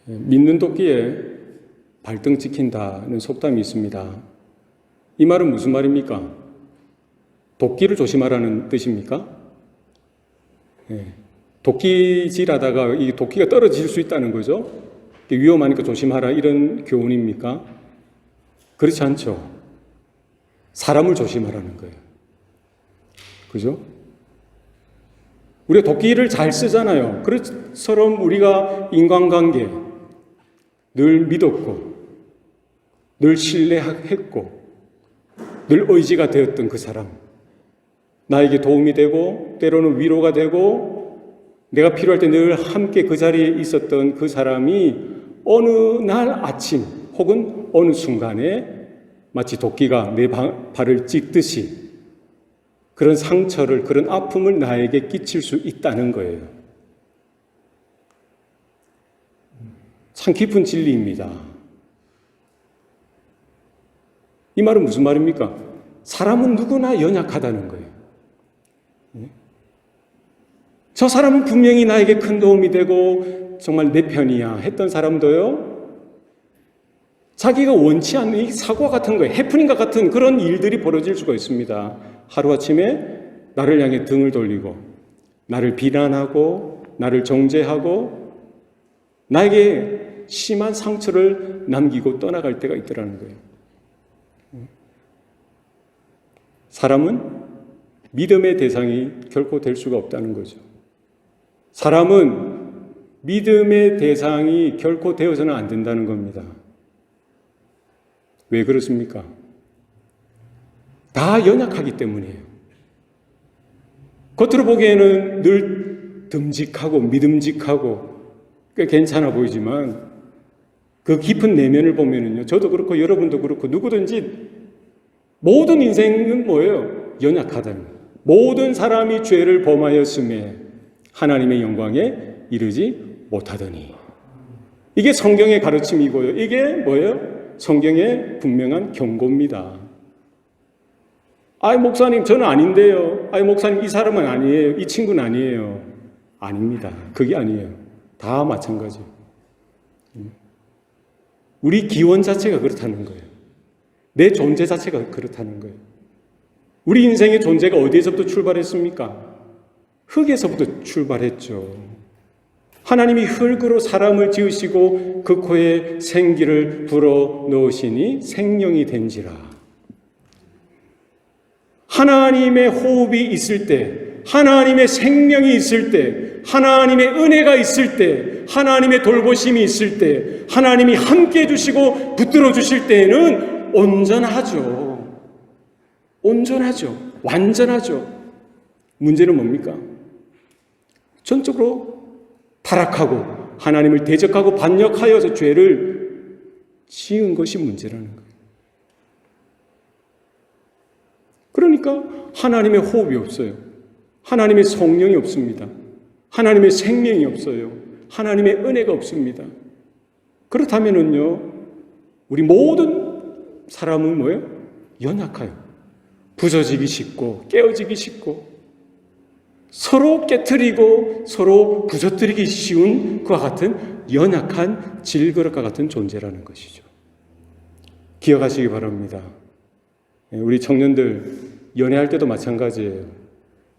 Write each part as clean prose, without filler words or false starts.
믿는 도끼에 발등 찍힌다는 속담이 있습니다. 이 말은 무슨 말입니까? 도끼를 조심하라는 뜻입니까? 도끼질하다가 이 도끼가 떨어질 수 있다는 거죠. 위험하니까 조심하라 이런 교훈입니까? 그렇지 않죠. 사람을 조심하라는 거예요. 그죠? 우리가 도끼를 잘 쓰잖아요. 그처럼 우리가 인간관계 늘 믿었고 늘 신뢰했고 늘 의지가 되었던 그 사람, 나에게 도움이 되고 때로는 위로가 되고 내가 필요할 때 늘 함께 그 자리에 있었던 그 사람이 어느 날 아침 혹은 어느 순간에 마치 도끼가 내 발을 찍듯이 그런 상처를, 그런 아픔을 나에게 끼칠 수 있다는 거예요. 참 깊은 진리입니다. 이 말은 무슨 말입니까? 사람은 누구나 연약하다는 거예요. 저 사람은 분명히 나에게 큰 도움이 되고 정말 내 편이야 했던 사람도요, 자기가 원치 않는 이 사고와 같은 거예요. 해프닝과 같은 그런 일들이 벌어질 수가 있습니다. 하루아침에 나를 향해 등을 돌리고 나를 비난하고 나를 정죄하고 나에게 심한 상처를 남기고 떠나갈 때가 있더라는 거예요. 사람은 믿음의 대상이 결코 될 수가 없다는 거죠. 사람은 믿음의 대상이 결코 되어서는 안 된다는 겁니다. 왜 그렇습니까? 다 연약하기 때문이에요. 겉으로 보기에는 늘 듬직하고 믿음직하고 꽤 괜찮아 보이지만 그 깊은 내면을 보면은요, 저도 그렇고 여러분도 그렇고 누구든지 모든 인생은 뭐예요? 연약하다는 거예요. 모든 사람이 죄를 범하였음에 하나님의 영광에 이르지 못하더니. 이게 성경의 가르침이고요. 이게 뭐예요? 성경의 분명한 경고입니다. 아이 목사님 저는 아닌데요. 아이 목사님 이 사람은 아니에요. 이 친구는 아니에요. 아닙니다. 그게 아니에요. 다 마찬가지예요. 우리 기원 자체가 그렇다는 거예요. 내 존재 자체가 그렇다는 거예요. 우리 인생의 존재가 어디에서부터 출발했습니까? 흙에서부터 출발했죠. 하나님이 흙으로 사람을 지으시고 그 코에 생기를 불어 넣으시니 생명이 된지라. 하나님의 호흡이 있을 때, 하나님의 생명이 있을 때, 하나님의 은혜가 있을 때, 하나님의 돌보심이 있을 때, 하나님이 함께 해주시고 붙들어 주실 때에는 온전하죠. 온전하죠. 완전하죠. 문제는 뭡니까? 전적으로 타락하고 하나님을 대적하고 반역하여서 죄를 지은 것이 문제라는 거예요. 그러니까 하나님의 호흡이 없어요. 하나님의 성령이 없습니다. 하나님의 생명이 없어요. 하나님의 은혜가 없습니다. 그렇다면은요, 우리 모든 사람은 뭐예요? 연약해요. 부서지기 쉽고 깨어지기 쉽고 서로 깨트리고 서로 부서뜨리기 쉬운 그와 같은 연약한 질그릇과 같은 존재라는 것이죠. 기억하시기 바랍니다. 우리 청년들 연애할 때도 마찬가지예요.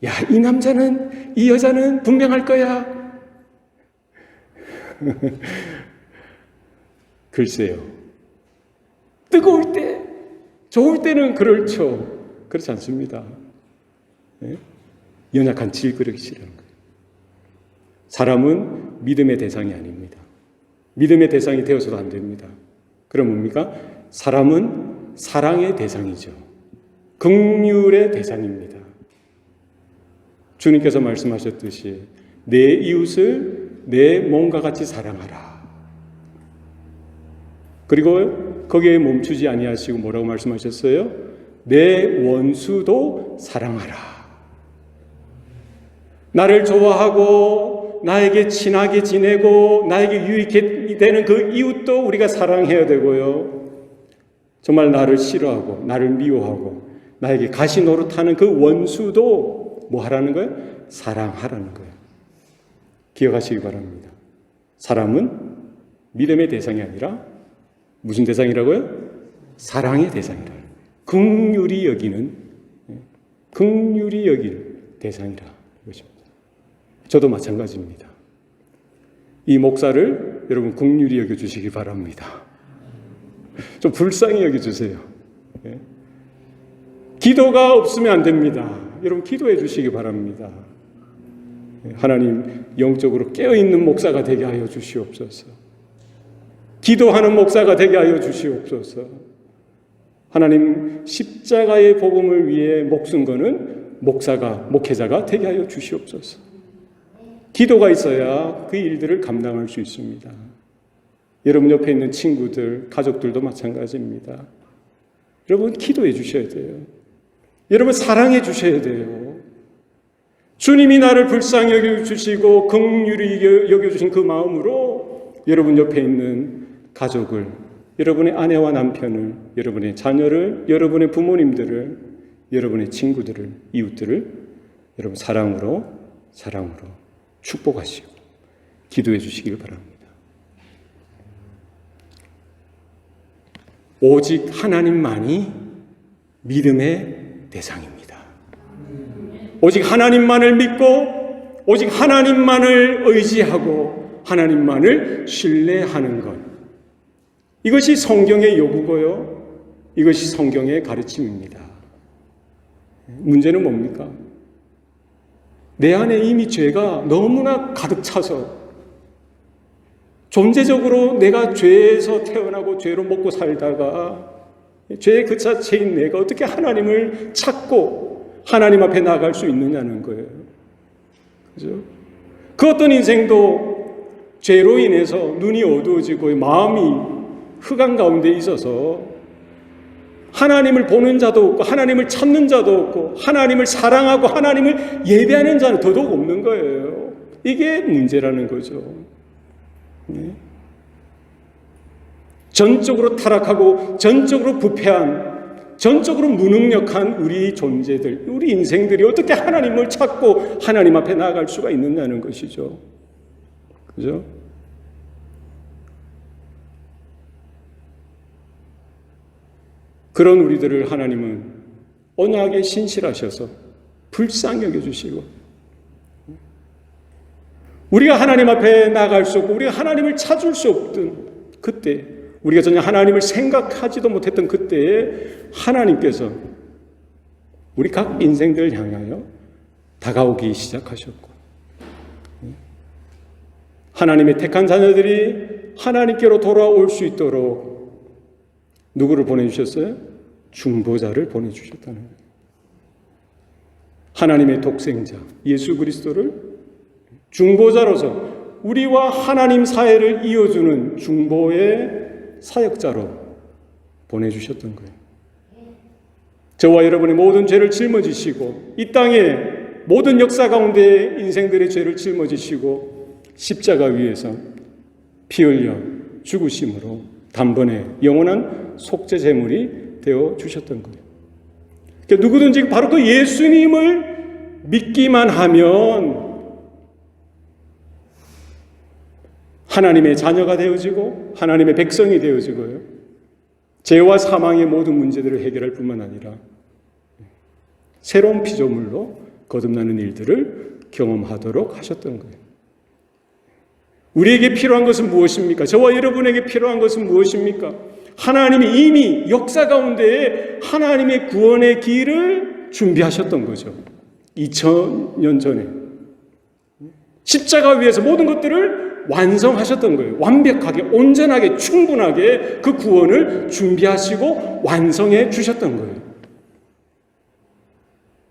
야, 이 남자는 이 여자는 분명할 거야. 글쎄요. 뜨거울 때, 좋을 때는 그렇죠. 그렇지 않습니다. 연약한 질그릇이라는 거예요. 사람은 믿음의 대상이 아닙니다. 믿음의 대상이 되어서도 안 됩니다. 그럼 뭡니까? 사람은 사랑의 대상이죠. 긍휼의 대상입니다. 주님께서 말씀하셨듯이 내 이웃을 내 몸과 같이 사랑하라. 그리고 거기에 멈추지 아니하시고 뭐라고 말씀하셨어요? 내 원수도 사랑하라. 나를 좋아하고 나에게 친하게 지내고 나에게 유익이 되는 그 이웃도 우리가 사랑해야 되고요. 정말 나를 싫어하고 나를 미워하고 나에게 가시 노릇하는 그 원수도 뭐 하라는 거예요? 사랑하라는 거예요. 기억하시기 바랍니다. 사람은 믿음의 대상이 아니라 무슨 대상이라고요? 사랑의 대상이라. 긍휼히 여기는 대상이라 이것입니다. 저도 마찬가지입니다. 이 목사를 여러분 긍휼히 여겨주시기 바랍니다. 좀 불쌍히 여겨주세요. 기도가 없으면 안 됩니다. 여러분 기도해 주시기 바랍니다. 하나님 영적으로 깨어있는 목사가 되게 하여 주시옵소서. 기도하는 목사가 되게 하여 주시옵소서. 하나님 십자가의 복음을 위해 목숨 거는 목회자가 되게 하여 주시옵소서. 기도가 있어야 그 일들을 감당할 수 있습니다. 여러분 옆에 있는 친구들, 가족들도 마찬가지입니다. 여러분 기도해 주셔야 돼요. 여러분 사랑해 주셔야 돼요. 주님이 나를 불쌍히 여겨주시고 긍휼히 여겨주신 그 마음으로 여러분 옆에 있는 가족을, 여러분의 아내와 남편을, 여러분의 자녀를, 여러분의 부모님들을, 여러분의 친구들을, 이웃들을 여러분 사랑으로 축복하시고 기도해 주시길 바랍니다. 오직 하나님만이 믿음의 대상입니다. 오직 하나님만을 믿고 오직 하나님만을 의지하고 하나님만을 신뢰하는 것, 이것이 성경의 요구고요, 이것이 성경의 가르침입니다. 문제는 뭡니까? 내 안에 이미 죄가 너무나 가득 차서 존재적으로 내가 죄에서 태어나고 죄로 먹고 살다가 죄의 그 자체인 내가 어떻게 하나님을 찾고 하나님 앞에 나아갈 수 있느냐는 거예요. 그죠? 그 어떤 인생도 죄로 인해서 눈이 어두워지고 마음이 흑암 가운데 있어서 하나님을 보는 자도 없고 하나님을 찾는 자도 없고 하나님을 사랑하고 하나님을 예배하는 자는 더더욱 없는 거예요. 이게 문제라는 거죠. 네. 전적으로 타락하고 전적으로 부패한, 전적으로 무능력한 우리 존재들, 우리 인생들이 어떻게 하나님을 찾고 하나님 앞에 나아갈 수가 있느냐는 것이죠. 그죠? 그런 우리들을 하나님은 언약에 신실하셔서 불쌍히 여겨주시고, 우리가 하나님 앞에 나아갈 수 없고 우리가 하나님을 찾을 수 없던 그때, 우리가 전혀 하나님을 생각하지도 못했던 그때에 하나님께서 우리 각 인생들을 향하여 다가오기 시작하셨고, 하나님의 택한 자녀들이 하나님께로 돌아올 수 있도록 누구를 보내주셨어요? 중보자를 보내주셨다는 거예요. 하나님의 독생자 예수 그리스도를 중보자로서 우리와 하나님 사이를 이어주는 중보의 사역자로 보내주셨던 거예요. 저와 여러분의 모든 죄를 짊어지시고 이 땅에 모든 역사 가운데 인생들의 죄를 짊어지시고 십자가 위에서 피 흘려 죽으심으로 단번에 영원한 속죄 제물이 되어 주셨던 거예요. 그러니까 누구든지 바로 그 예수님을 믿기만 하면 하나님의 자녀가 되어지고 하나님의 백성이 되어지고요, 죄와 사망의 모든 문제들을 해결할 뿐만 아니라 새로운 피조물로 거듭나는 일들을 경험하도록 하셨던 거예요. 우리에게 필요한 것은 무엇입니까? 저와 여러분에게 필요한 것은 무엇입니까? 하나님이 이미 역사 가운데에 하나님의 구원의 길을 준비하셨던 거죠. 2000년 전에 십자가 위에서 모든 것들을 완성하셨던 거예요. 완벽하게, 온전하게, 충분하게 그 구원을 준비하시고 완성해 주셨던 거예요.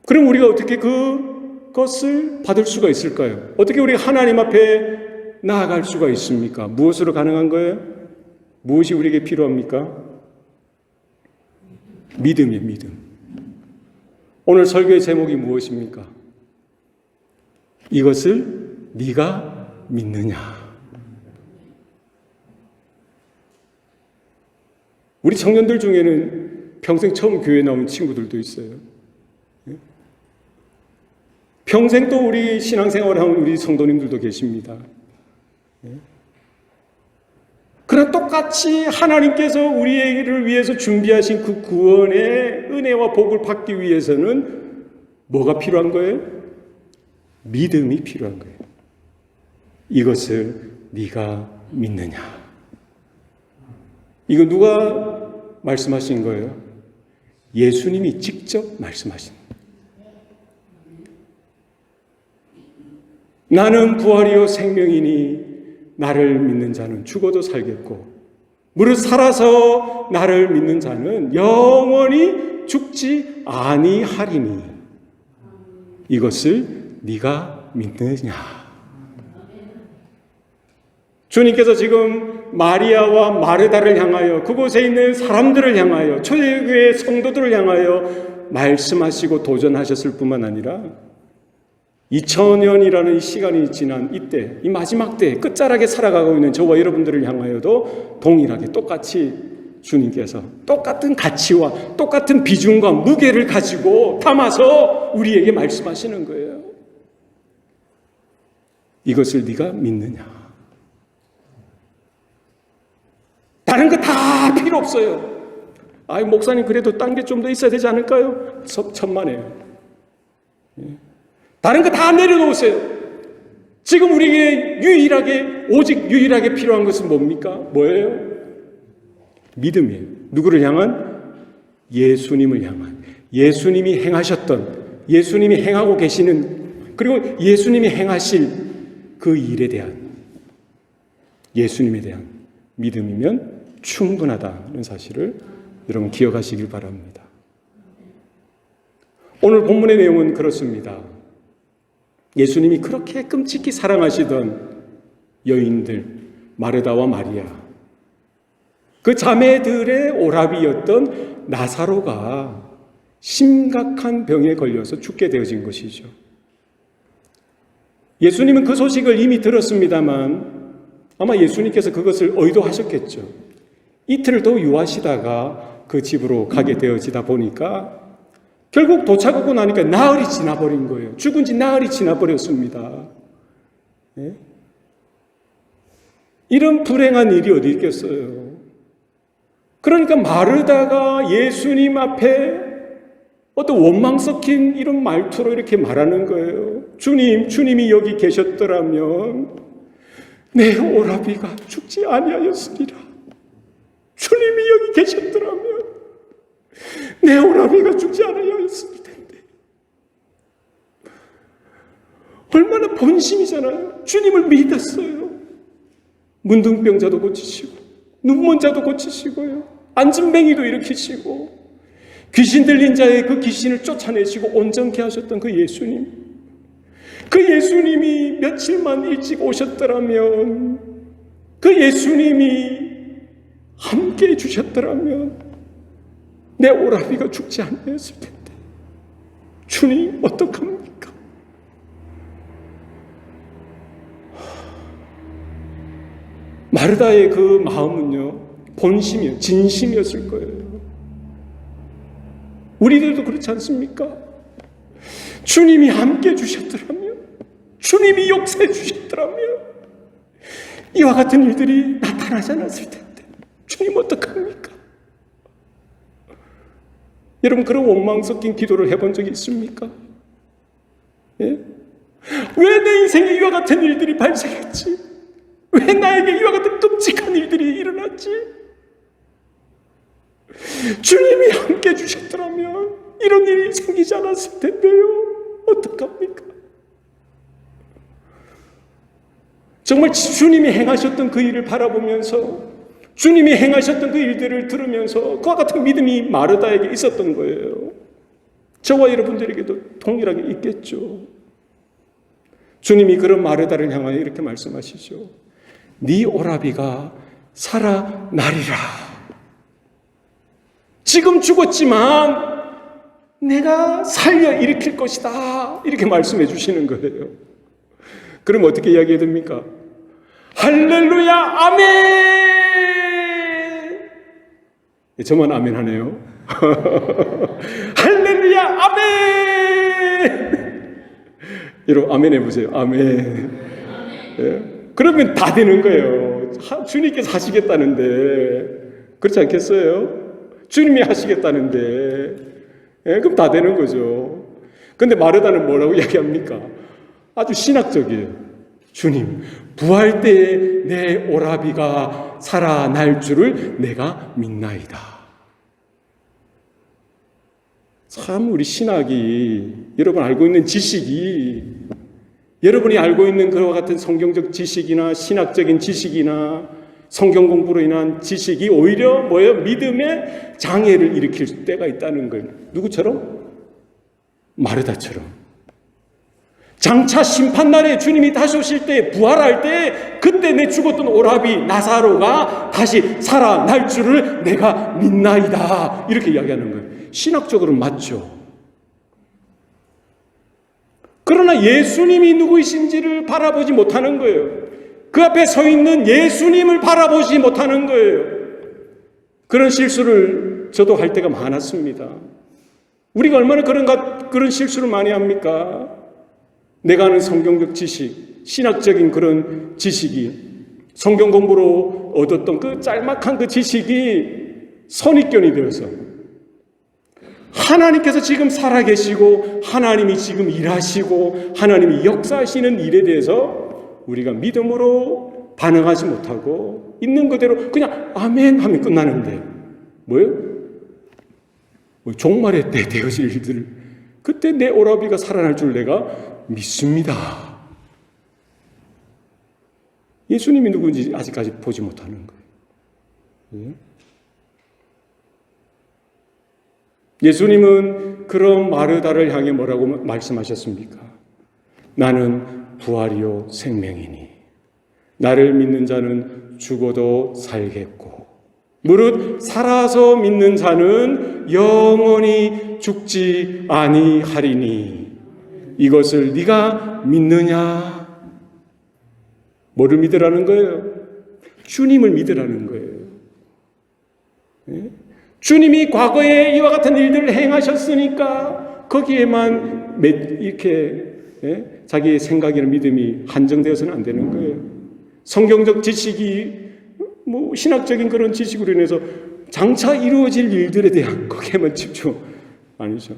그럼 우리가 어떻게 그것을 받을 수가 있을까요? 어떻게 우리가 하나님 앞에 나아갈 수가 있습니까? 무엇으로 가능한 거예요? 무엇이 우리에게 필요합니까? 믿음이에요, 믿음. 오늘 설교의 제목이 무엇입니까? 이것을 네가 믿느냐? 우리 청년들 중에는 평생 처음 교회 나온 친구들도 있어요. 평생 또 우리 신앙생활을 하는 우리 성도님들도 계십니다. 그러나 똑같이 하나님께서 우리를 위해서 준비하신 그 구원의 은혜와 복을 받기 위해서는 뭐가 필요한 거예요? 믿음이 필요한 거예요. 이것을 네가 믿느냐? 이거 누가 말씀하신 거예요? 예수님이 직접 말씀하신 거예요. 나는 부활이요 생명이니 나를 믿는 자는 죽어도 살겠고 무릇 살아서 나를 믿는 자는 영원히 죽지 아니하리니 이것을 네가 믿느냐? 주님께서 지금 마리아와 마르다를 향하여 그곳에 있는 사람들을 향하여 초대교회 성도들을 향하여 말씀하시고 도전하셨을 뿐만 아니라 2000년이라는 이 시간이 지난 이때, 이 마지막 때 끝자락에 살아가고 있는 저와 여러분들을 향하여도 동일하게 똑같이 주님께서 똑같은 가치와 똑같은 비중과 무게를 가지고 담아서 우리에게 말씀하시는 거예요. 이것을 네가 믿느냐? 다른 거 다 필요 없어요. 아이 목사님 그래도 딴 게 좀 더 있어야 되지 않을까요? 천만에요. 다른 거 다 내려놓으세요. 지금 우리에게 오직 유일하게 필요한 것은 뭡니까? 뭐예요? 믿음이에요. 누구를 향한? 예수님을 향한. 예수님이 행하셨던, 예수님이 행하고 계시는, 그리고 예수님이 행하실 그 일에 대한, 예수님에 대한 믿음이면 충분하다는 사실을 여러분 기억하시길 바랍니다. 오늘 본문의 내용은 그렇습니다. 예수님이 그렇게 끔찍히 사랑하시던 여인들 마르다와 마리아, 그 자매들의 오라비였던 나사로가 심각한 병에 걸려서 죽게 되어진 것이죠. 예수님은 그 소식을 이미 들었습니다만 아마 예수님께서 그것을 의도하셨겠죠. 이틀을 더 유하시다가 그 집으로 가게 되어지다 보니까 결국 도착하고 나니까 나흘이 지나버린 거예요. 죽은 지 나흘이 지나버렸습니다. 네? 이런 불행한 일이 어디 있겠어요. 그러니까 마르다가 예수님 앞에 어떤 원망 섞인 이런 말투로 이렇게 말하는 거예요. 주님이 여기 계셨더라면 내 오라비가 죽지 아니하였으리라. 주님이 여기 계셨더라면 내 오라비가 죽지 않아야했을 텐데. 얼마나 본심이잖아요. 주님을 믿었어요. 문둥병자도 고치시고 눈먼 자도 고치시고요. 안진뱅이도 일으키시고 귀신 들린 자의 그 귀신을 쫓아내시고 온전케 하셨던 그 예수님. 그 예수님이 며칠만 일찍 오셨더라면, 그 예수님이 함께 해주셨더라면 내 오라비가 죽지 않았을 텐데 주님 어떡합니까? 마르다의 그 마음은요 본심이요 진심이었을 거예요. 우리들도 그렇지 않습니까? 주님이 함께 주셨더라면, 주님이 역사해 주셨더라면 이와 같은 일들이 나타나지 않았을 텐데 주님 어떡합니까? 여러분 그런 원망 섞인 기도를 해본 적이 있습니까? 예? 왜 내 인생에 이와 같은 일들이 발생했지? 왜 나에게 이와 같은 끔찍한 일들이 일어났지? 주님이 함께 주셨더라면 이런 일이 생기지 않았을 텐데요. 어떡합니까? 정말 주님이 행하셨던 그 일을 바라보면서, 주님이 행하셨던 그 일들을 들으면서 그와 같은 믿음이 마르다에게 있었던 거예요. 저와 여러분들에게도 동일하게 있겠죠. 주님이 그런 마르다를 향하여 이렇게 말씀하시죠. 네 오라비가 살아나리라. 지금 죽었지만 내가 살려 일으킬 것이다. 이렇게 말씀해 주시는 거예요. 그럼 어떻게 이야기해야 됩니까? 할렐루야 아멘. 저만 아멘 하네요. 할렐루야 아멘. 여러분 아멘 해보세요. 아멘. 예. 그러면 다 되는 거예요. 거예요. 주님께서 하시겠다는데. 그렇지 않겠어요? 주님이 하시겠다는데. 예, 그럼 다 되는 거죠. 근데 마르다는 뭐라고 이야기합니까? 아주 신학적이에요. 주님, 부활 때에 내 오라비가 살아날 줄을 내가 믿나이다. 참 우리 신학이, 여러분 알고 있는 지식이, 여러분이 알고 있는 그와 같은 성경적 지식이나 신학적인 지식이나 성경 공부로 인한 지식이 오히려 믿음의 장애를 일으킬 때가 있다는 거예요. 누구처럼? 마르다처럼. 장차 심판날에 주님이 다시 오실 때, 부활할 때, 그때 내 죽었던 오라비 나사로가 다시 살아날 줄을 내가 믿나이다. 이렇게 이야기하는 거예요. 신학적으로는 맞죠. 그러나 예수님이 누구이신지를 바라보지 못하는 거예요. 그 앞에 서 있는 예수님을 바라보지 못하는 거예요. 그런 실수를 저도 할 때가 많았습니다. 우리가 얼마나 그런 실수를 많이 합니까? 내가 아는 성경적 지식, 신학적인 그런 지식이, 성경 공부로 얻었던 그 짤막한 그 지식이 선입견이 되어서 하나님께서 지금 살아계시고 하나님이 지금 일하시고 하나님이 역사하시는 일에 대해서 우리가 믿음으로 반응하지 못하고 있는 그대로 그냥 아멘 하면 끝나는데 뭐예요? 종말의 때 되어질 일들, 그때 내 오라비가 살아날 줄 내가 믿습니다. 예수님이 누구인지 아직까지 보지 못하는 거예요. 예수님은 그런 마르다를 향해 뭐라고 말씀하셨습니까? 나는 부활이요 생명이니 나를 믿는 자는 죽어도 살겠고 무릇 살아서 믿는 자는 영원히 죽지 아니하리니 이것을 네가 믿느냐? 뭐를 믿으라는 거예요? 주님을 믿으라는 거예요. 주님이 과거에 이와 같은 일들을 행하셨으니까 거기에만 이렇게 자기의 생각이나 믿음이 한정되어서는 안 되는 거예요. 성경적 지식이 신학적인 그런 지식으로 인해서 장차 이루어질 일들에 대한 거기에만 집중 아니죠.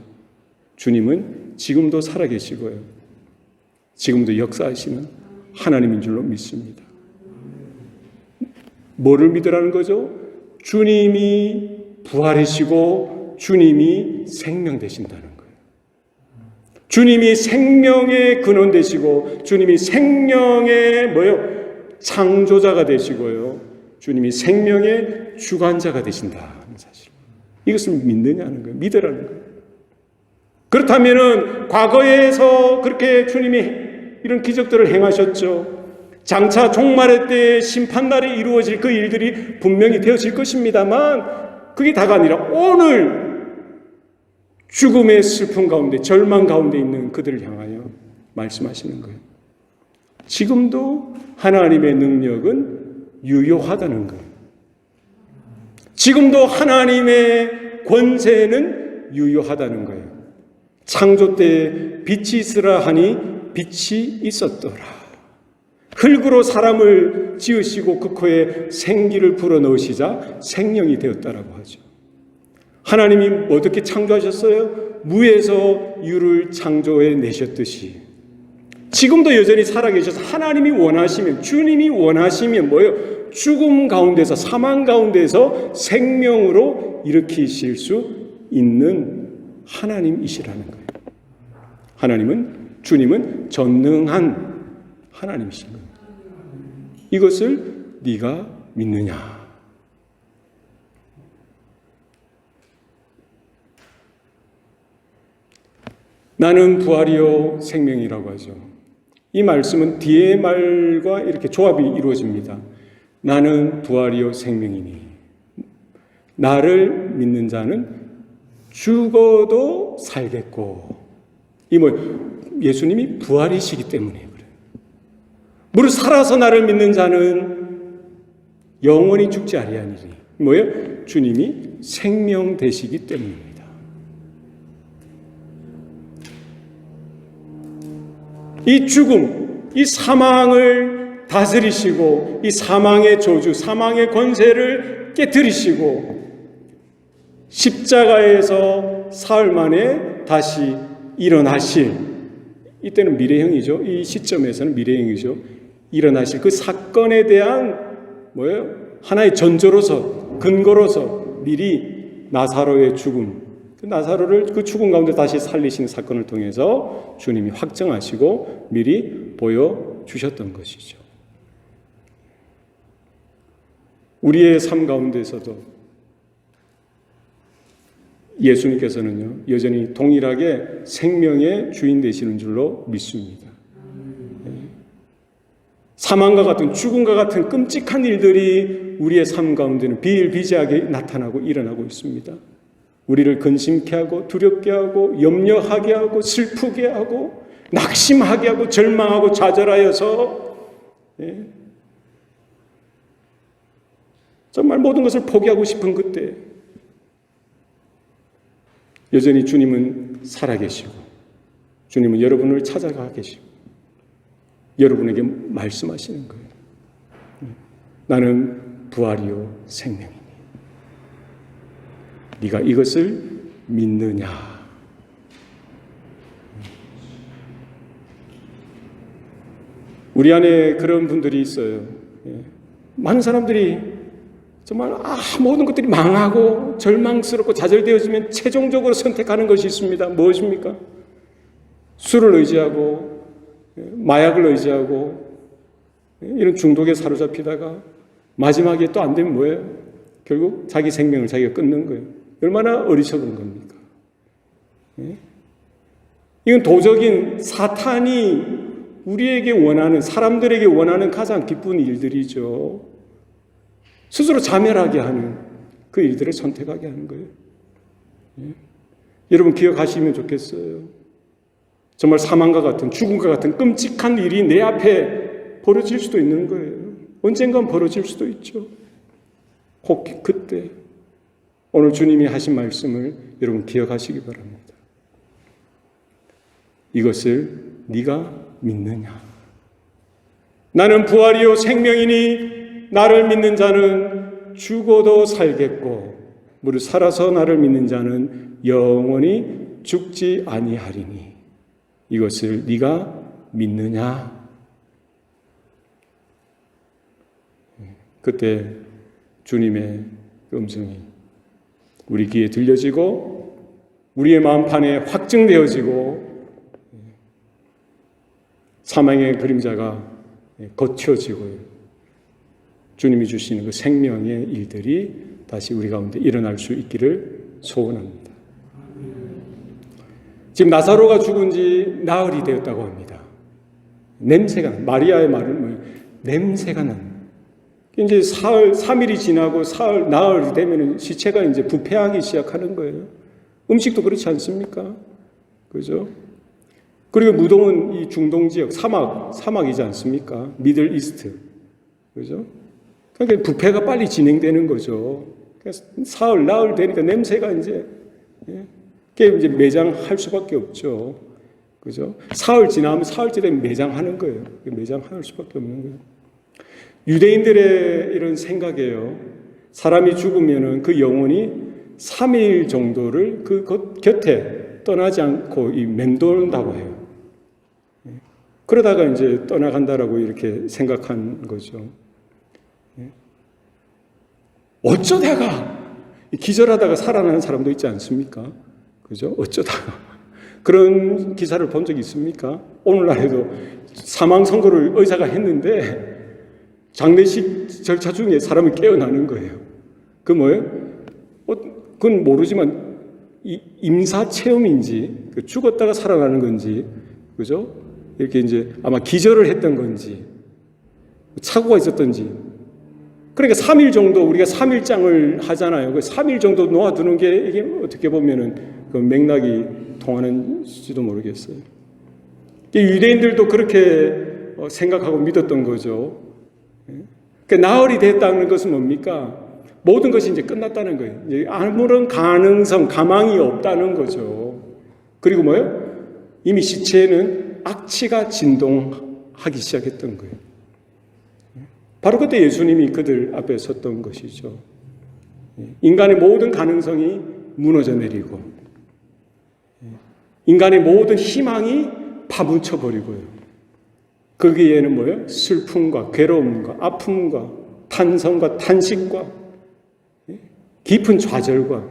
주님은 지금도 살아계시고요. 지금도 역사하시는 하나님인 줄로 믿습니다. 뭐를 믿으라는 거죠? 주님이 부활이시고 주님이 생명 되신다는 거예요. 주님이 생명의 근원 되시고 주님이 생명의 창조자가 되시고요. 주님이 생명의 주관자가 되신다는 사실. 이것을 믿느냐는 거예요. 믿으라는 거예요. 그렇다면은 과거에서 그렇게 주님이 이런 기적들을 행하셨죠. 장차 종말의 때 심판날에 이루어질 그 일들이 분명히 되어질 것입니다만 그게 다가 아니라 오늘 죽음의 슬픔 가운데 절망 가운데 있는 그들을 향하여 말씀하시는 거예요. 지금도 하나님의 능력은 유효하다는 거예요. 지금도 하나님의 권세는 유효하다는 거예요. 창조 때 빛이 있으라 하니 빛이 있었더라. 흙으로 사람을 지으시고 그 코에 생기를 불어넣으시자 생명이 되었다라고 하죠. 하나님이 어떻게 창조하셨어요? 무에서 유를 창조해 내셨듯이 지금도 여전히 살아계셔서 하나님이 원하시면, 주님이 원하시면 죽음 가운데서, 사망 가운데서 생명으로 일으키실 수 있는 하나님이시라는 거예요. 주님은 전능한 하나님이신 거예요. 이것을 네가 믿느냐? 나는 부활이요 생명이라고 하죠. 이 말씀은 뒤의 말과 이렇게 조합이 이루어집니다. 나는 부활이요 생명이니 나를 믿는 자는 죽어도 살겠고, 이 예수님이 부활이시기 때문에 그래요. 무릇 살아서 나를 믿는 자는 영원히 죽지 아니하니니 주님이 생명 되시기 때문입니다. 이 죽음, 이 사망을 다스리시고 이 사망의 저주, 사망의 권세를 깨뜨리시고 십자가에서 사흘 만에 다시 일어나실, 이때는 미래형이죠. 이 시점에서는 미래형이죠. 일어나실 그 사건에 대한 하나의 전조로서, 근거로서 미리 나사로의 죽음, 그 나사로를 그 죽음 가운데 다시 살리신 사건을 통해서 주님이 확정하시고 미리 보여주셨던 것이죠. 우리의 삶 가운데서도 예수님께서는요, 여전히 동일하게 생명의 주인 되시는 줄로 믿습니다. 사망과 같은, 죽음과 같은 끔찍한 일들이 우리의 삶 가운데는 비일비재하게 나타나고 일어나고 있습니다. 우리를 근심케 하고 두렵게 하고 염려하게 하고 슬프게 하고 낙심하게 하고 절망하고 좌절하여서 정말 모든 것을 포기하고 싶은 그때 여전히 주님은 살아계시고 주님은 여러분을 찾아가 계시고 여러분에게 말씀하시는 거예요. 나는 부활이요 생명이니 네가 이것을 믿느냐. 우리 안에 그런 분들이 있어요. 많은 사람들이 정말 모든 것들이 망하고 절망스럽고 좌절되어지면 최종적으로 선택하는 것이 있습니다. 무엇입니까? 술을 의지하고 마약을 의지하고 이런 중독에 사로잡히다가 마지막에 또 안 되면 뭐예요? 결국 자기 생명을 자기가 끊는 거예요. 얼마나 어리석은 겁니까? 이건 도적인 사탄이 우리에게 원하는, 사람들에게 원하는 가장 기쁜 일들이죠. 스스로 자멸하게 하는 그 일들을 선택하게 하는 거예요. 여러분 기억하시면 좋겠어요. 정말 사망과 같은, 죽음과 같은 끔찍한 일이 내 앞에 벌어질 수도 있는 거예요. 언젠간 벌어질 수도 있죠. 혹 그때 오늘 주님이 하신 말씀을 여러분 기억하시기 바랍니다. 이것을 네가 믿느냐? 나는 부활이요 생명이니 나를 믿는 자는 죽어도 살겠고 무릇 살아서 나를 믿는 자는 영원히 죽지 아니하리니 이것을 네가 믿느냐? 그때 주님의 음성이 우리 귀에 들려지고 우리의 마음판에 확증되어지고 사망의 그림자가 걷혀지고 주님이 주시는 그 생명의 일들이 다시 우리 가운데 일어날 수 있기를 소원합니다. 지금 나사로가 죽은 지 나흘이 되었다고 합니다. 냄새가, 마리아의 말은 뭐예요? 냄새가 나는. 이제 사흘, 3일이 지나고 사흘, 나흘이 되면 시체가 이제 부패하기 시작하는 거예요. 음식도 그렇지 않습니까? 그죠? 그리고 무덤은 이 중동 지역, 사막이지 않습니까? 미들 이스트. 그죠? 그러니까 부패가 빨리 진행되는 거죠. 그래서 사흘, 나흘 되니까 냄새가 이제, 그게 이제 매장할 수밖에 없죠. 그죠? 사흘 지나면 사흘째 되면 매장하는 거예요. 매장할 수밖에 없는 거예요. 유대인들의 이런 생각이에요. 사람이 죽으면은 그 영혼이 3일 정도를 그 곁에 떠나지 않고 맴돈다고 해요. 그러다가 이제 떠나간다라고 이렇게 생각한 거죠. 어쩌다가 기절하다가 살아나는 사람도 있지 않습니까? 그죠? 어쩌다가 그런 기사를 본 적이 있습니까? 오늘날에도 사망 선고를 의사가 했는데 장례식 절차 중에 사람이 깨어나는 거예요. 그 뭐예요? 그건 모르지만 임사 체험인지 죽었다가 살아나는 건지, 그죠? 이렇게 이제 아마 기절을 했던 건지 사고가 있었던지. 그러니까 3일 정도 우리가 3일장을 하잖아요. 그 3일 정도 놓아두는 게 이게 어떻게 보면은 그 맥락이 통하는지도 모르겠어요. 유대인들도 그렇게 생각하고 믿었던 거죠. 그러니까 나흘이 됐다는 것은 뭡니까? 모든 것이 이제 끝났다는 거예요. 이제 아무런 가능성, 가망이 없다는 거죠. 그리고 뭐예요? 이미 시체에는 악취가 진동하기 시작했던 거예요. 바로 그때 예수님이 그들 앞에 섰던 것이죠. 인간의 모든 가능성이 무너져 내리고 인간의 모든 희망이 파묻혀 버리고요. 거기에는 뭐예요? 슬픔과 괴로움과 아픔과 탄성과 탄식과 깊은 좌절과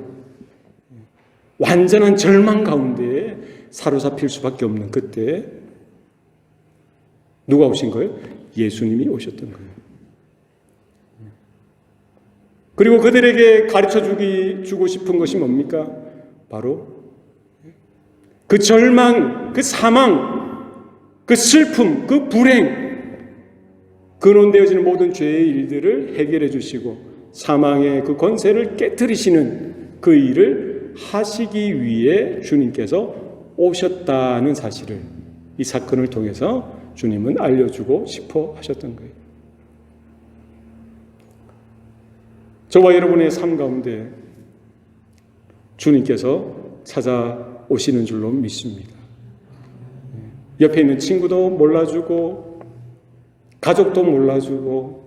완전한 절망 가운데 사로잡힐 수밖에 없는 그때 누가 오신 거예요? 예수님이 오셨던 거예요. 그리고 그들에게 가르쳐 주고 싶은 것이 뭡니까? 바로 그 절망, 그 사망, 그 슬픔, 그 불행, 근원되어지는 모든 죄의 일들을 해결해 주시고 사망의 그 권세를 깨뜨리시는 그 일을 하시기 위해 주님께서 오셨다는 사실을 이 사건을 통해서 주님은 알려주고 싶어 하셨던 거예요. 저와 여러분의 삶 가운데 주님께서 찾아오시는 줄로 믿습니다. 옆에 있는 친구도 몰라주고 가족도 몰라주고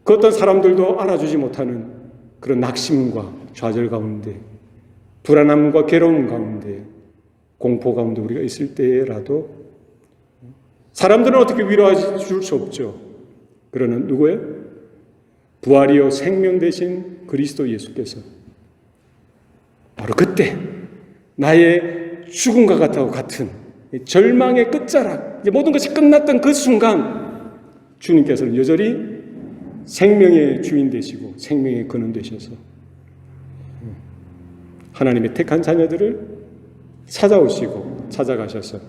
그 어떤 사람들도 알아주지 못하는 그런 낙심과 좌절 가운데 불안함과 괴로움 가운데 공포 가운데 우리가 있을 때라도 사람들은 어떻게 위로해 줄 수 없죠. 그러나 누구예요? 부활이요 생명 되신 그리스도 예수께서 바로 그때 나의 죽음과 같은 절망의 끝자락, 모든 것이 끝났던 그 순간 주님께서는 여전히 생명의 주인 되시고 생명의 근원 되셔서 하나님의 택한 자녀들을 찾아오시고 찾아가셔서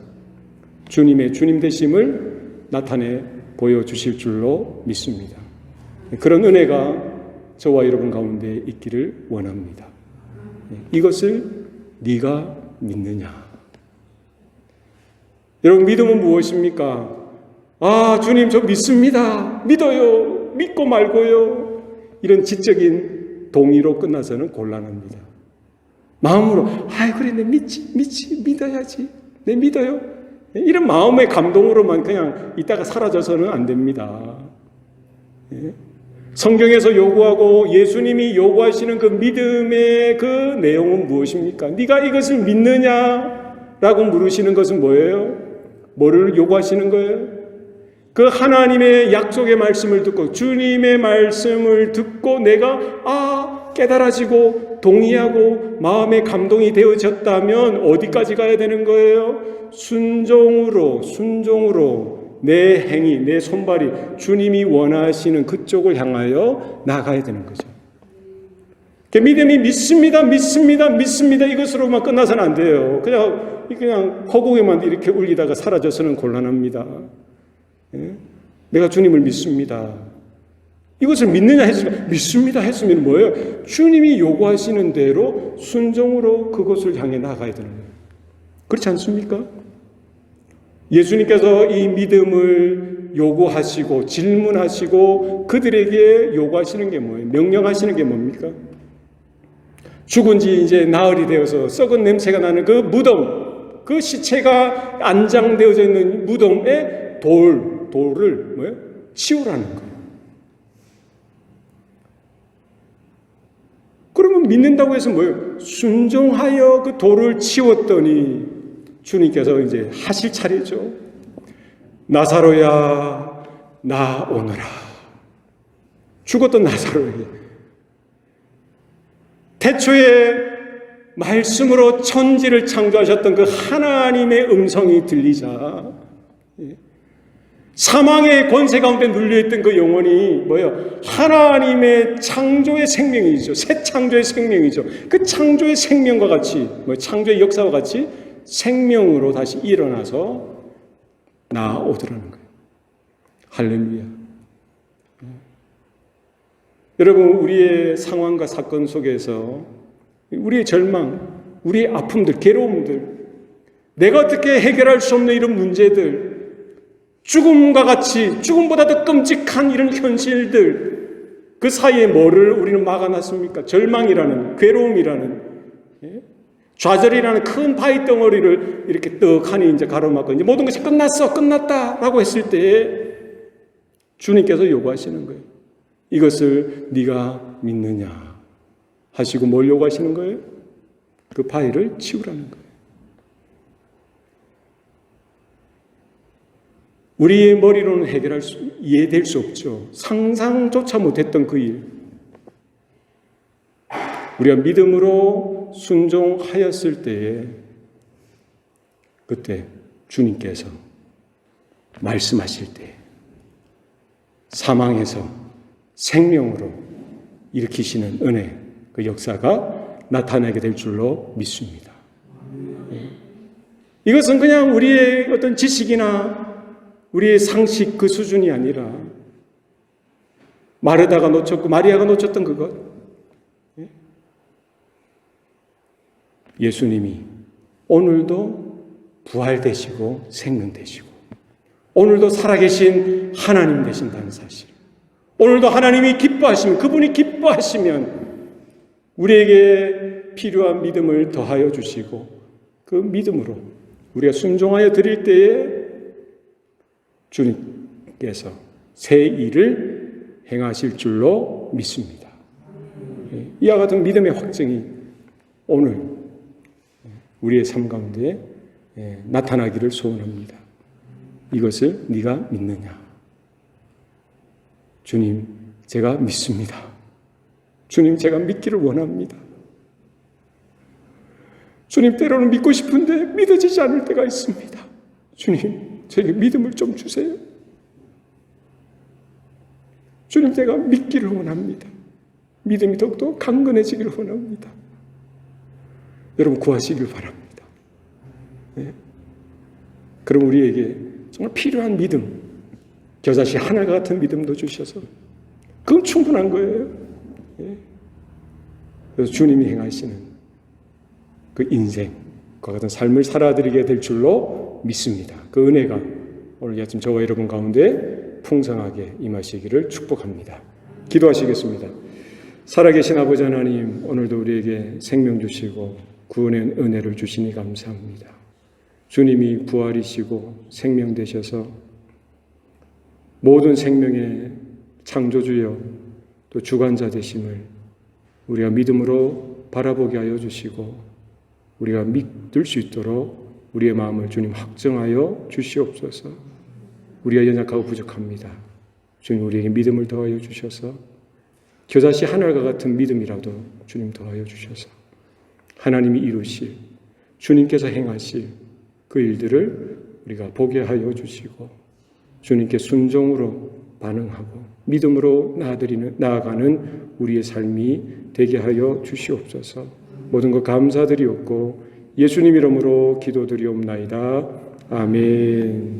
주님의 주님 되심을 나타내 보여주실 줄로 믿습니다. 그런 은혜가 저와 여러분 가운데 있기를 원합니다. 이것을 네가 믿느냐? 여러분 믿음은 무엇입니까? 아 주님 저 믿습니다. 믿어요. 믿고 말고요. 이런 지적인 동의로 끝나서는 곤란합니다. 마음으로 그래 내 믿어야지. 내 믿어요. 이런 마음의 감동으로만 그냥 있다가 사라져서는 안 됩니다. 성경에서 요구하고 예수님이 요구하시는 그 믿음의 그 내용은 무엇입니까? 네가 이것을 믿느냐라고 물으시는 것은 뭐예요? 뭐를 요구하시는 거예요? 그 하나님의 약속의 말씀을 듣고 주님의 말씀을 듣고 내가 깨달아지고 동의하고 마음의 감동이 되어졌다면 어디까지 가야 되는 거예요? 순종으로 내 행위, 내 손발이 주님이 원하시는 그쪽을 향하여 나가야 되는 거죠. 믿음이 믿습니다 이것으로만 끝나서는 안 돼요. 그냥 허공에만 이렇게 울리다가 사라져서는 곤란합니다. 내가 주님을 믿습니다. 이것을 믿느냐 했으면 믿습니다 했으면 뭐예요? 주님이 요구하시는 대로 순종으로 그것을 향해 나가야 되는 거예요. 그렇지 않습니까? 예수님께서 이 믿음을 요구하시고 질문하시고 그들에게 요구하시는 게 뭐예요? 명령하시는 게 뭡니까? 죽은 지 이제 나흘이 되어서 썩은 냄새가 나는 그 무덤, 그 시체가 안장되어져 있는 무덤에 돌을 뭐예요? 치우라는 거예요. 그러면 믿는다고 해서 뭐예요? 순종하여 그 돌을 치웠더니 주님께서 이제 하실 차례죠. 나사로야 나오너라. 죽었던 나사로에게 태초에 말씀으로 천지를 창조하셨던 그 하나님의 음성이 들리자 사망의 권세 가운데 눌려있던 그 영혼이 뭐예요? 하나님의 창조의 생명이죠. 새 창조의 생명이죠. 그 창조의 생명과 같이 창조의 역사와 같이 생명으로 다시 일어나서 나오더라는 거예요. 할렐루야. 여러분 우리의 상황과 사건 속에서 우리의 절망, 우리의 아픔들, 괴로움들, 내가 어떻게 해결할 수 없는 이런 문제들, 죽음과 같이 죽음보다 더 끔찍한 이런 현실들, 그 사이에 뭐를 우리는 막아놨습니까? 절망이라는, 괴로움이라는, 좌절이라는 큰 바위 덩어리를 이렇게 떡하니 이제 가로막고 이제 모든 것이 끝났다라고 했을 때 주님께서 요구하시는 거예요. 이것을 네가 믿느냐 하시고 뭘 요구하시는 거예요? 그 바위를 치우라는 거예요. 우리의 머리로는 이해될 수 없죠. 상상조차 못했던 그 일. 우리가 믿음으로 순종하였을 때에 그때 주님께서 말씀하실 때 사망에서 생명으로 일으키시는 은혜, 그 역사가 나타나게 될 줄로 믿습니다. 이것은 그냥 우리의 어떤 지식이나 우리의 상식 그 수준이 아니라 마르다가 놓쳤고 마리아가 놓쳤던 그것. 예수님이 오늘도 부활되시고 생명되시고 오늘도 살아계신 하나님 되신다는 사실. 오늘도 하나님이 기뻐하시면, 그분이 기뻐하시면 우리에게 필요한 믿음을 더하여 주시고 그 믿음으로 우리가 순종하여 드릴 때에 주님께서 새 일을 행하실 줄로 믿습니다. 이와 같은 믿음의 확증이 오늘 우리의 삶 가운데 나타나기를 소원합니다. 이것을 네가 믿느냐? 주님, 제가 믿습니다. 주님, 제가 믿기를 원합니다. 주님, 때로는 믿고 싶은데 믿어지지 않을 때가 있습니다. 주님, 저에게 믿음을 좀 주세요. 주님, 제가 믿기를 원합니다. 믿음이 더욱더 강건해지기를 원합니다. 여러분, 구하시길 바랍니다. 네. 그럼 우리에게 정말 필요한 믿음, 겨자씨 하늘과 같은 믿음도 주셔서 그건 충분한 거예요. 네. 그래서 주님이 행하시는 그 인생과 같은 삶을 살아드리게 될 줄로 믿습니다. 그 은혜가 오늘 아침 저와 여러분 가운데 풍성하게 임하시기를 축복합니다. 기도하시겠습니다. 살아계신 아버지 하나님, 오늘도 우리에게 생명 주시고 구원의 은혜를 주시니 감사합니다. 주님이 부활이시고 생명 되셔서 모든 생명의 창조주여 또 주관자 되심을 우리가 믿음으로 바라보게 하여 주시고 우리가 믿을 수 있도록 우리의 마음을 주님 확정하여 주시옵소서. 우리가 연약하고 부족합니다. 주님, 우리에게 믿음을 더하여 주셔서 겨자씨 하늘과 같은 믿음이라도 주님 더하여 주셔서 하나님이 이루실, 주님께서 행하실 그 일들을 우리가 보게 하여 주시고 주님께 순종으로 반응하고 믿음으로 나아가는 우리의 삶이 되게 하여 주시옵소서. 모든 것 감사드리옵고 예수님 이름으로 기도드리옵나이다. 아멘.